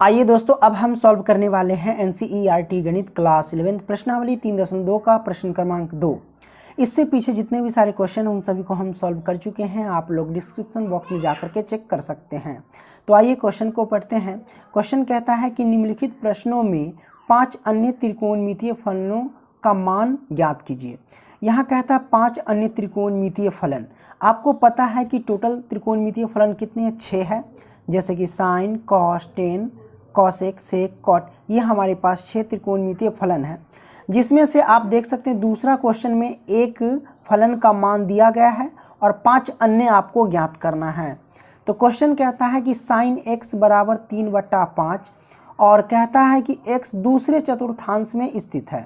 आइए दोस्तों, अब हम सॉल्व करने वाले हैं एनसीईआरटी गणित क्लास 11 प्रश्नावली 3.2 का प्रश्न क्रमांक 2। इससे पीछे जितने भी सारे क्वेश्चन हैं उन सभी को हम सॉल्व कर चुके हैं। आप लोग डिस्क्रिप्शन बॉक्स में जाकर के चेक कर सकते हैं। तो आइए क्वेश्चन को पढ़ते हैं। क्वेश्चन कहता है कि निम्नलिखित प्रश्नों में 5 अन्य त्रिकोणमितीय फलनों का मान ज्ञात कीजिए। यहाँ कहता है 5 अन्य त्रिकोणमितीय फलन। आपको पता है कि टोटल त्रिकोणमितीय फलन कितने हैं? 6 है। जैसे कि साइन, कॉस, टेन, कॉसेक, सेक, कॉट, ये हमारे पास 6 त्रिकोणमितीय फलन है। जिसमें से आप देख सकते हैं दूसरा क्वेश्चन में एक फलन का मान दिया गया है और 5 अन्य आपको ज्ञात करना है। तो क्वेश्चन कहता है कि साइन x बराबर 3/5 और कहता है कि x दूसरे चतुर्थांश में स्थित है।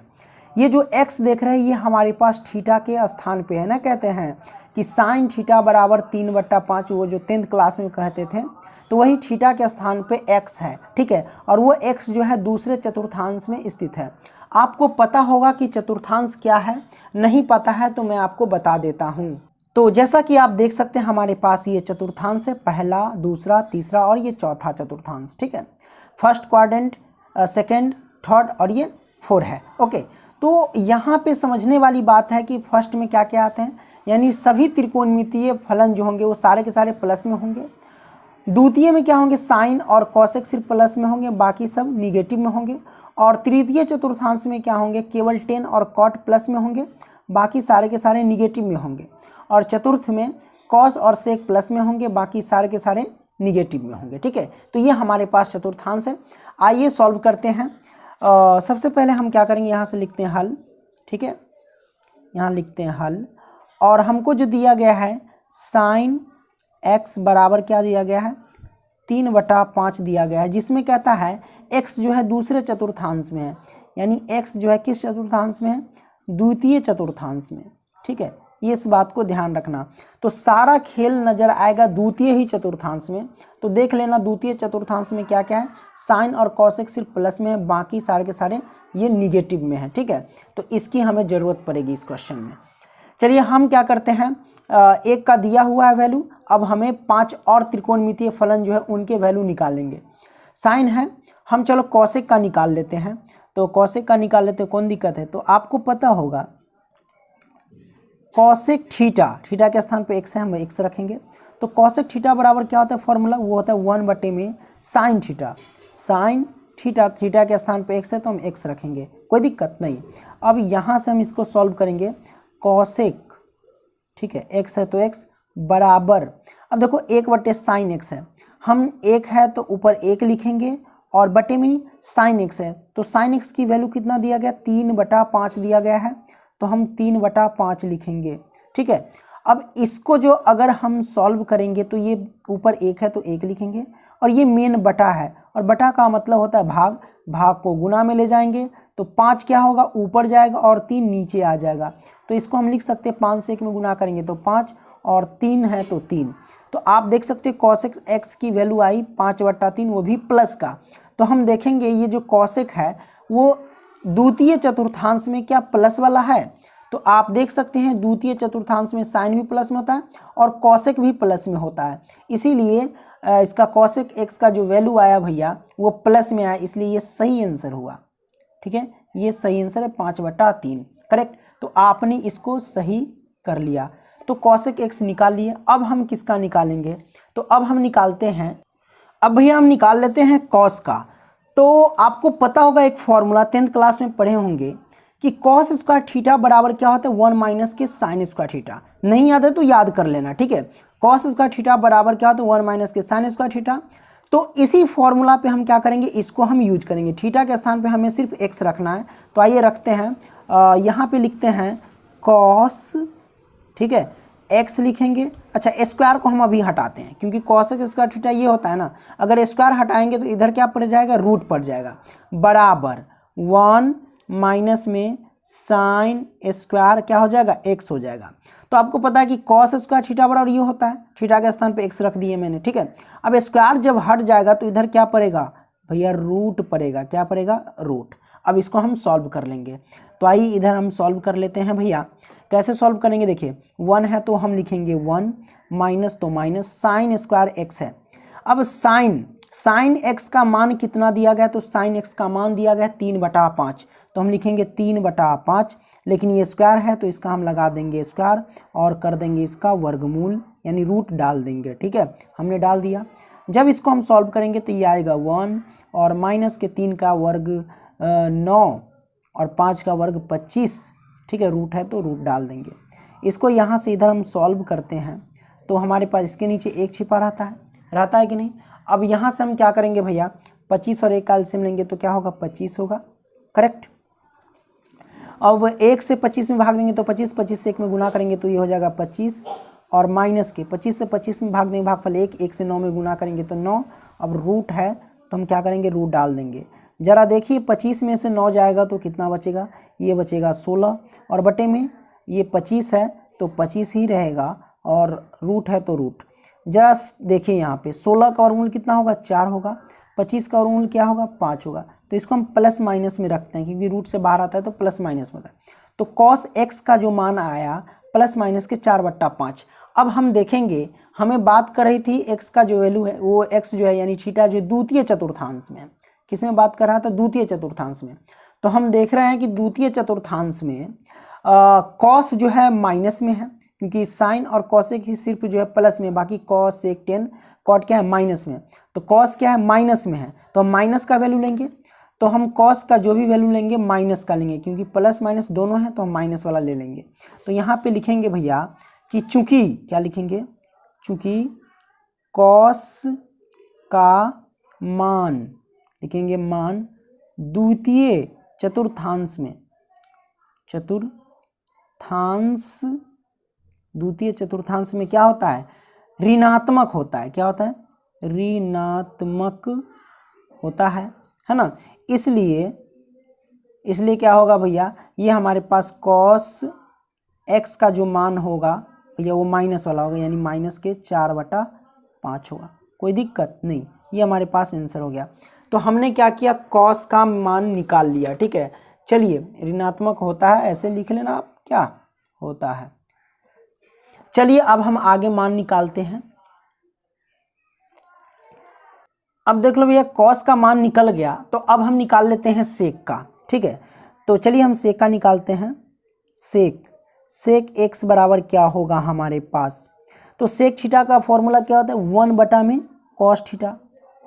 ये जो x देख रहे हैं ये हमारे पास थीटा के स्थान पे है ना। कहते हैं कि साइन थीटा बराबर 3/5, वो जो 10th क्लास में कहते थे, तो वही थीटा के स्थान पे x है, ठीक है। और वो x जो है दूसरे चतुर्थांश में स्थित है। आपको पता होगा कि चतुर्थांश क्या है, नहीं पता है तो मैं आपको बता देता हूँ। तो जैसा कि आप देख सकते हैं हमारे पास ये चतुर्थांश है, पहला, दूसरा, तीसरा और ये चौथा चतुर्थांश, ठीक है। फर्स्ट क्वाड्रेंट, सेकंड, थर्ड और ये 4 है। ओके, तो यहाँ पे समझने वाली बात है कि फर्स्ट में क्या क्या आते हैं, यानी सभी त्रिकोणमितीय फलन जो होंगे वो सारे के सारे प्लस में होंगे। द्वितीय में क्या होंगे, साइन और कॉसेक सिर्फ प्लस में होंगे, बाकी सब निगेटिव में होंगे। और तृतीय चतुर्थांश में क्या होंगे, केवल टेन और कॉट प्लस में होंगे, बाकी सारे के सारे निगेटिव में होंगे। और चतुर्थ में कॉस और सेक प्लस में होंगे, बाकी सारे के सारे निगेटिव में होंगे, ठीक है। तो ये हमारे पास चतुर्थांश है। आइए सॉल्व करते हैं। सबसे पहले हम क्या करेंगे, यहाँ से लिखते हैं हल, ठीक है। यहाँ लिखते हैं हल और हमको जो दिया गया है साइन x बराबर क्या दिया गया है, 3/5 दिया गया है। जिसमें कहता है x जो है दूसरे चतुर्थांश में है, यानी x जो है किस चतुर्थांश में है, द्वितीय चतुर्थांश में, ठीक है। ये इस बात को ध्यान रखना। तो सारा खेल नज़र आएगा द्वितीय ही चतुर्थांश में। तो देख लेना द्वितीय चतुर्थांश में क्या क्या है, साइन और कॉसेक सिर्फ प्लस में है, बाकी सारे के सारे ये निगेटिव में है, ठीक है। तो इसकी हमें ज़रूरत पड़ेगी इस क्वेश्चन में। चलिए हम क्या करते हैं, एक का दिया हुआ है वैल्यू, अब हमें 5 और त्रिकोणमितीय फलन जो है उनके वैल्यू निकालेंगे। साइन है, हम चलो कॉसेक का निकाल लेते हैं। तो कॉसेक का निकाल लेते हैं, कौन दिक्कत है। तो आपको पता होगा कॉसेक थीटा, थीटा के स्थान पे x है, हम x रखेंगे। तो कॉसेक थीटा बराबर क्या होता है, फॉर्मूला वो होता है 1 में sine theta. Sine theta, theta के स्थान पे x है तो हम x रखेंगे, कोई दिक्कत नहीं। अब यहाँ से हम इसको सॉल्व करेंगे। कॉसेक, ठीक है, x है तो x बराबर, अब देखो 1 साइन x है, हम 1 है तो ऊपर 1 लिखेंगे और बटे में साइन x है। तो साइन x की वैल्यू कितना दिया गया, 3/5 दिया गया है, तो हम 3/5 लिखेंगे, ठीक है। अब इसको जो अगर हम सॉल्व करेंगे तो ये ऊपर 1 है तो 1 लिखेंगे और ये मेन बटा है, और बटा का मतलब होता है भाग, भाग को गुना में ले जाएंगे तो 5 क्या होगा, ऊपर जाएगा और 3 नीचे आ जाएगा। तो इसको हम लिख सकते हैं 5 से 1 में गुना करेंगे तो 5 और 3 है तो 3। तो आप देख सकते हैं कॉसेक x की वैल्यू आई 5/3, वो भी प्लस का। तो हम देखेंगे ये जो कॉसेक है वो द्वितीय चतुर्थांश में क्या प्लस वाला है। तो आप देख सकते हैं द्वितीय चतुर्थांश में साइन भी प्लस में होता है और कॉसेक भी प्लस में होता है, इसीलिए इसका कॉसेक x का जो वैल्यू आया भैया वो प्लस में आया, इसलिए ये सही आंसर हुआ, ठीक है। ये सही आंसर है 5/3, करेक्ट। तो आपने इसको सही कर लिया। तो कॉसेक x निकाल लिए। अब हम किसका निकालेंगे, तो अब हम निकालते हैं, अब भैया हम निकाल लेते हैं कॉस का। तो आपको पता होगा एक फॉर्मूला 10th क्लास में पढ़े होंगे कि कॉस स्क्वायर थीटा बराबर क्या होता है, 1 - के साइन स्क्वायर थीटा। नहीं याद है तो याद कर लेना, ठीक है। कॉस स्क्वायर थीटा बराबर क्या होता है, 1 - के साइन स्क्वायर थीटा। तो इसी फॉर्मूला पे हम क्या करेंगे, इसको हम यूज करेंगे। थीटा के स्थान पे हमें सिर्फ x रखना है, तो आइए रखते हैं। यहाँ पे लिखते हैं कॉस, ठीक है, x लिखेंगे। अच्छा, स्क्वायर को हम अभी हटाते हैं क्योंकि कॉसेक स्क्वायर थीटा ये होता है ना, अगर स्क्वायर हटाएंगे तो इधर क्या पड़ जाएगा, रूट पड़ जाएगा, बराबर 1 - में साइन स्क्वायर क्या हो जाएगा, x हो जाएगा। तो आपको पता है कि कॉस स्क्वायर थीटा बराबर ये होता है, थीटा के स्थान पे x रख दिए मैंने, ठीक है। अब स्क्वायर जब हट जाएगा तो इधर क्या पड़ेगा भैया, रूट पड़ेगा, क्या पड़ेगा, रूट। अब इसको हम सॉल्व कर लेंगे। तो आइए इधर हम सॉल्व कर लेते हैं भैया। कैसे सॉल्व करेंगे, देखिए 1 है तो हम लिखेंगे 1, माइनस तो माइनस, साइन स्क्वायर x है। अब साइन साइन एक्स का मान कितना दिया गया, तो साइन एक्स का मान दिया गया 3/5, तो हम लिखेंगे 3/5, लेकिन ये स्क्वायर है तो इसका हम लगा देंगे स्क्वायर और कर देंगे इसका वर्गमूल, यानी रूट डाल देंगे। ठीक है, हमने डाल दिया। जब इसको हम सॉल्व करेंगे तो ये आएगा 1 और माइनस के 3 का वर्ग 9 और 5 का वर्ग 25। ठीक है, रूट है तो रूट डाल देंगे। इसको यहाँ से इधर हम सॉल्व करते हैं तो हमारे पास इसके नीचे 1 छिपा रहता है कि नहीं। अब यहाँ से हम क्या करेंगे भैया, 25 और 1 का एलसीएम लेंगे तो क्या होगा, 25 होगा, करेक्ट। अब 1 से 25 में भाग देंगे तो 25, 25 से 1 में गुना करेंगे तो ये हो जाएगा 25 और माइनस के 25 से 25 में भाग देंगे, भागफल 1, 1 से 9 में गुना करेंगे तो 9। अब रूट है तो हम क्या करेंगे, रूट डाल देंगे। ज़रा देखिए 25 में से 9 जाएगा तो कितना बचेगा, ये बचेगा 16 और बटे में ये 25 है तो 25 ही रहेगा और रूट है तो रूट। जरा देखिए यहाँ पे 16 का वर्गमूल कितना होगा, 4 होगा, 25 का वर्गमूल क्या होगा, 5 होगा। तो इसको हम प्लस माइनस में रखते हैं क्योंकि रूट से बाहर आता है तो प्लस माइनस में होता है। तो कॉस एक्स का जो मान आया प्लस माइनस के 4/5। अब हम देखेंगे, हमें बात कर रही थी एक्स का जो वैल्यू है वो एक्स जो है यानी थीटा जो द्वितीय चतुर्थांश में है। किस में बात कर रहा था, द्वितीय चतुर्थांश में। तो हम देख रहे हैं कि द्वितीय चतुर्थांश में कॉस जो है माइनस में है क्योंकि साइन और कॉसेक ही सिर्फ जो है प्लस में, बाकी कॉस सेक टेन कॉट क्या है माइनस में। तो कॉस क्या है माइनस में है तो हम माइनस का वैल्यू लेंगे। तो हम कॉस का जो भी वैल्यू लेंगे माइनस का लेंगे क्योंकि प्लस माइनस दोनों हैं तो हम माइनस वाला ले लेंगे। तो यहाँ पे लिखेंगे भैया कि चूंकि क्या लिखेंगे, चूंकि कॉस का मान लिखेंगे मान द्वितीय चतुर्थांश में, द्वितीय चतुर्थांश में क्या होता है, ऋणात्मक होता है। क्या होता है, ऋणात्मक होता है ना। इसलिए क्या होगा भैया, ये हमारे पास कॉस एक्स का जो मान होगा भैया वो माइनस वाला होगा, यानी माइनस के 4/5 होगा। कोई दिक्कत नहीं, ये हमारे पास आंसर हो गया। तो हमने क्या किया, कॉस का मान निकाल लिया। ठीक है, चलिए ऋणात्मक होता है ऐसे लिख लेना आप, क्या होता है। चलिए अब हम आगे मान निकालते हैं। अब देख लो भैया कॉस का मान निकल गया तो अब हम निकाल लेते हैं सेक का। ठीक है, तो चलिए हम सेक का निकालते हैं। सेक एक्स बराबर क्या होगा हमारे पास, तो सेक थीटा का फॉर्मूला क्या होता है, 1/में कॉस थीटा।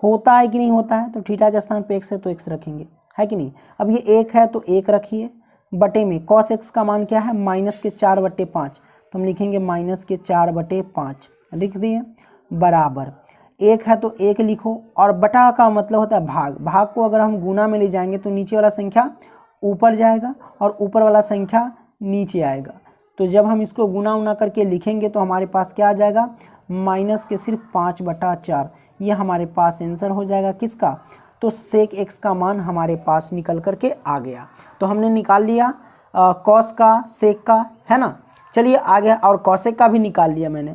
होता है कि नहीं होता है, तो थीटा के स्थान पे एक्स है तो एक्स रखेंगे, है कि नहीं। अब ये 1 है तो 1 रखिए, बटे में कॉस एक्स का मान क्या है, माइनस के 4/5, तो हम लिखेंगे माइनस के 4/5 लिख दिए, बराबर 1 है तो 1 लिखो। और बटा का मतलब होता है भाग, भाग को अगर हम गुना में ले जाएंगे तो नीचे वाला संख्या ऊपर जाएगा और ऊपर वाला संख्या नीचे आएगा। तो जब हम इसको गुना उना करके लिखेंगे तो हमारे पास क्या आ जाएगा, माइनस के सिर्फ 5/4। ये हमारे पास आंसर हो जाएगा किसका, तो सेक एक्स का मान हमारे पास निकल करके आ गया। तो हमने निकाल लिया कॉस का, सेक का, है ना। चलिए आगे, और कॉसेक का भी निकाल लिया मैंने।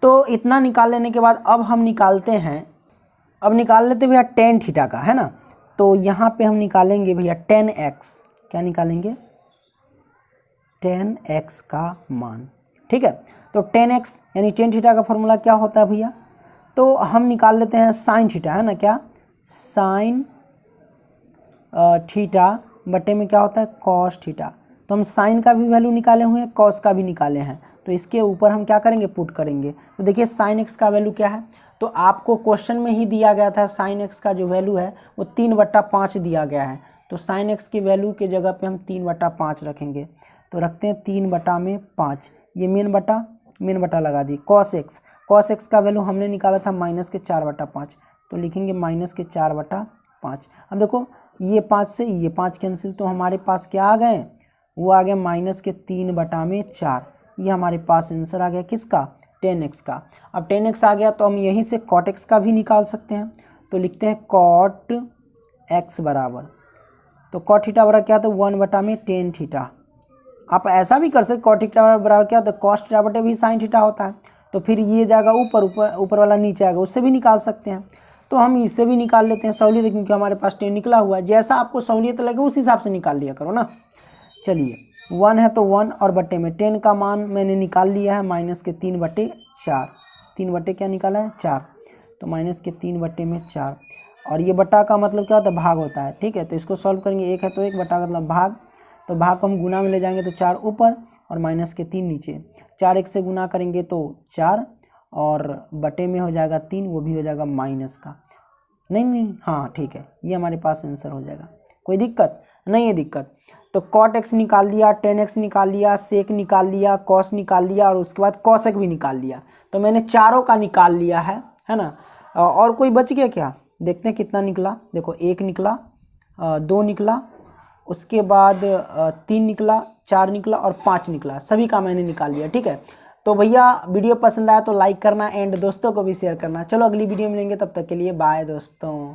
तो इतना निकाल लेने के बाद अब हम निकालते हैं, अब निकाल लेते भैया टेन थीटा का, है ना। तो यहाँ पे हम निकालेंगे भैया 10x, क्या निकालेंगे, 10x का मान। ठीक है, तो 10x यानी टेन थीटा का फॉर्मूला क्या होता है भैया, तो हम निकाल लेते हैं साइन थीटा, है ना, क्या साइन थीटा बटे में क्या होता है कॉस थीटा। तो हम साइन का भी वैल्यू निकाले हुए हैं, कॉस का भी निकाले हैं, तो इसके ऊपर हम क्या करेंगे, पुट करेंगे। तो देखिए साइन एक्स का वैल्यू क्या है, तो आपको क्वेश्चन में ही दिया गया था साइन एक्स का जो वैल्यू है वो 3/5 दिया गया है। तो साइन एक्स की वैल्यू के जगह पे हम 3/5 रखेंगे। तो रखते हैं 3/5, ये मेन बटा लगा दी। कॉस एक्स का वैल्यू हमने निकाला था माइनस के 4/5, तो लिखेंगे माइनस के 4/5। अब देखो ये 5 से ये 5 कैंसिल, तो हमारे पास क्या आ गए, वो आ गया माइनस के 3/4। ये हमारे पास आंसर आ गया किसका, 10x का। अब 10x आ गया तो हम यहीं से cot x का भी निकाल सकते हैं। तो लिखते हैं cot x बराबर, तो cot थीटा बराबर क्या था, 1/10 थीटा। आप ऐसा भी कर सकते, cot थीटा बराबर क्या होता है, cos थीटा बटे भी sin थीटा होता है। तो फिर ये जाएगा ऊपर वाला नीचे आएगा, उससे भी निकाल सकते हैं। तो हम इससे भी निकाल लेते हैं, सहूलियत, क्योंकि हमारे पास 10 निकला हुआ है। जैसा आपको सहूलियत लगे उस हिसाब से निकाल लिया करो ना। चलिए 1 है तो 1 और बटे में 10 का मान मैंने निकाल लिया है माइनस के 3/4। 3 बटे क्या निकाला है, 4, तो माइनस के 3/4। और ये बटा का मतलब क्या होता है, भाग होता है। ठीक है, तो इसको सॉल्व करेंगे, 1 है तो 1, बटा का मतलब भाग, तो भाग को हम गुना में ले जाएंगे तो 4 ऊपर और माइनस के 3 नीचे। 4 1 से गुना करेंगे तो 4 और बटे में हो जाएगा 3, वो भी हो जाएगा माइनस का। नहीं, हाँ ठीक है, ये हमारे पास आंसर हो जाएगा। कोई दिक्कत नहीं है? दिक्कत तो cot x निकाल लिया, tan x निकाल लिया, sec निकाल लिया, cos निकाल लिया और उसके बाद cosec भी निकाल लिया। तो मैंने चारों का निकाल लिया है ना। और कोई बच गया क्या? देखते हैं कितना निकला। देखो 1 निकला, 2 निकला, उसके बाद 3 निकला, 4 निकला और 5 निकला। सभी का मैंने निकाल लिया। ठीक है, तो भैया वीडियो पसंद आया तो लाइक करना एंड दोस्तों को भी शेयर करना। चलो अगली वीडियो में मिलेंगे, तब तक के लिए बाय दोस्तों।